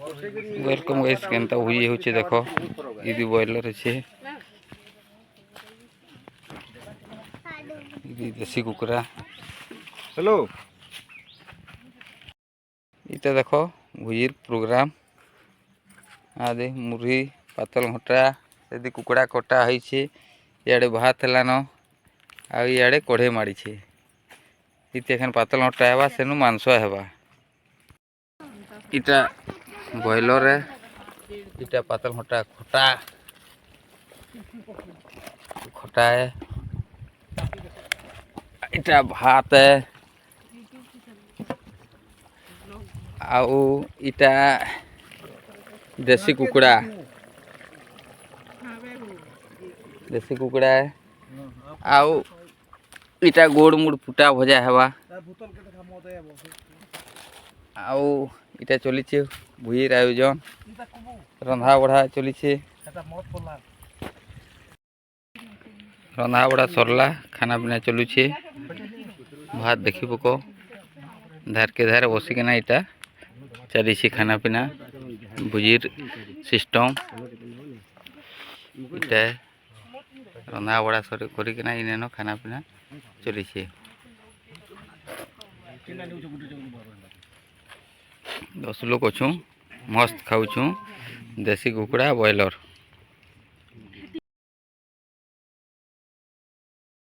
Welcome guys केनता हुई होचे देखो इदी बॉयलर छे इदी देसी कुकरा हेलो इता देखो भुजीर प्रोग्राम आदे मुरही पातल घटा यदि कुकड़ा कटा होई छे याडे भात लानो आ याडे कढ़े मारी छे इते खन पातल घटा हेबा सेनु मांस हेबा इटा बॉयलर है इटा पातल घटा खटा खटा है इटा भात है आउ इटा देसी कुकड़ा है आउ इटा गोड़ मुड़ फुटा भजा हेबा आउ इटा चली छे भुईर आयोजन रंधा बढ़ा चली छे रंधा बढ़ा सरला खाना पीना चलू छे भात देखी पको धार के धार बसिकना इटा चली छे खाना पीना भुजीर सिस्टम इटा रंधा बड़ा सर करिकना इनेनो खाना पीना चली छे 10 लोग अछू मस्त खाऊ छू देसी कुकड़ा बॉयलर।